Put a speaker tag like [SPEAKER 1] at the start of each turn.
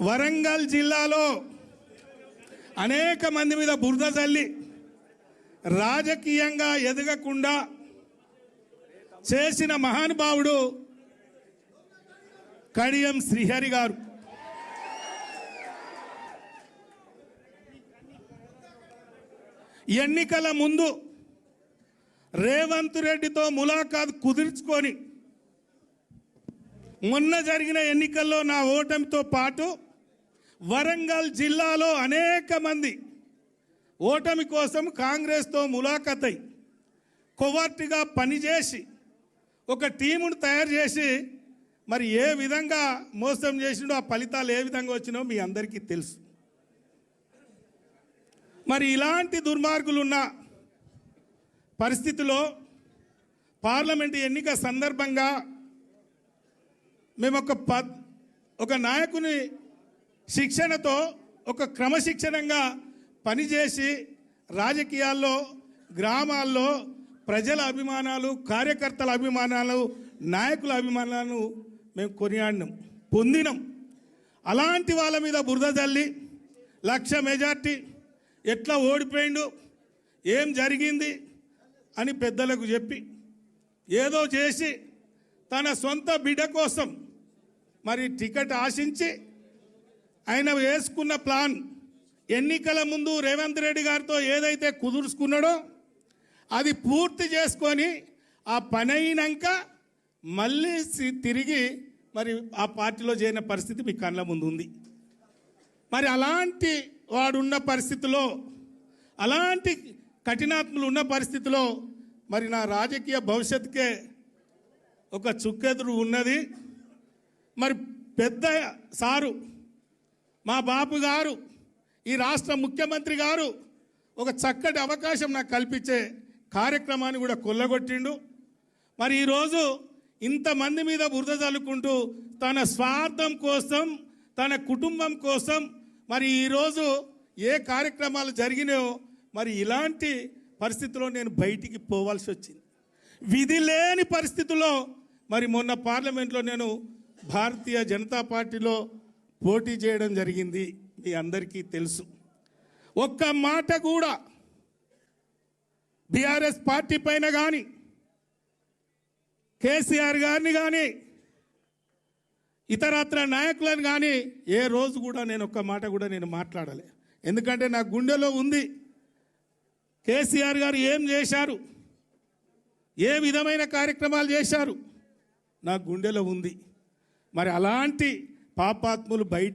[SPEAKER 1] వరంగల్ జిల్లాలో అనేక మంది మీద బురద చల్లి రాజకీయంగా ఎదగకుండా చేసిన మహానుభావుడు కడియం శ్రీహరి గారు. ఎన్నికల ముందు రేవంత్ రెడ్డితో ములాఖాత్ కుదుర్చుకొని మొన్న జరిగిన ఎన్నికల్లో నా ఓటమితో పాటు వరంగల్ జిల్లాలో అనేక మంది ఓటమి కోసం కాంగ్రెస్తో ములాఖాత్ అయి కొవర్ట్గా పనిచేసి ఒక టీమును తయారు చేసి మరి ఏ విధంగా మోసం చేసిండో ఆ ఫలితాలు ఏ విధంగా వచ్చినో మీ అందరికీ తెలుసు. మరి ఇలాంటి దుర్మార్గులున్న పరిస్థితిలో పార్లమెంటు ఎన్నిక సందర్భంగా మేము ఒక నాయకుని శిక్షణతో ఒక క్రమశిక్షణంగా పనిచేసి రాజకీయాల్లో గ్రామాల్లో ప్రజల అభిమానాలు, కార్యకర్తల అభిమానాలు, నాయకుల అభిమానాలను మేము కొనియాడినాం, పొందినాం. అలాంటి వాళ్ళ మీద బురద జల్లి 1,00,000 మెజార్టీ ఎట్లా ఓడిపోయిండు, ఏం జరిగింది అని పెద్దలకు చెప్పి ఏదో చేసి తన సొంత బిడ్డ కోసం మరి టికెట్ ఆశించి ఆయన వేసుకున్న ప్లాన్ ఎన్నికల ముందు రేవంత్ రెడ్డి గారితో ఏదైతే కుదుర్చుకున్నాడో అది పూర్తి చేసుకొని ఆ పని అయినాక మళ్ళీ తిరిగి మరి ఆ పార్టీలో చేరిన పరిస్థితి మీ కళ్ళ ముందు ఉంది. మరి అలాంటి వాడున్న పరిస్థితిలో, అలాంటి కఠినాత్ములు ఉన్న పరిస్థితిలో మరి నా రాజకీయ భవిష్యత్తుకే ఒక చుక్కెదురు ఉన్నది. మరి పెద్ద సారు మా బాపు గారు, ఈ రాష్ట్ర ముఖ్యమంత్రి గారు ఒక చక్కటి అవకాశం నాకు కల్పించే కార్యక్రమాన్ని కూడా కొల్లగొట్టిండు. మరి ఈరోజు ఇంతమంది మీద బురద చల్లుకుంటూ తన స్వార్థం కోసం, తన కుటుంబం కోసం మరి ఈరోజు ఏ కార్యక్రమాలు జరిగినాయో మరి ఇలాంటి పరిస్థితుల్లో నేను బయటికి పోవాల్సి వచ్చింది. విధి లేని పరిస్థితుల్లో మరి మొన్న పార్లమెంట్లో నేను భారతీయ జనతా పార్టీలో పోటీ చేయడం జరిగింది, మీ అందరికీ తెలుసు. ఒక్క మాట కూడా బీఆర్ఎస్ పార్టీ పైన కానీ, కేసీఆర్ గారిని కానీ, ఇతరత్ర నాయకులను కానీ ఏ రోజు కూడా నేను ఒక్క మాట కూడా నేను మాట్లాడలే. ఎందుకంటే నా గుండెలో ఉంది కేసీఆర్ గారు ఏం చేశారు, ఏ విధమైన కార్యక్రమాలు చేశారు, నా గుండెలో ఉంది. మరి అలాంటి పాపాత్ములు బయట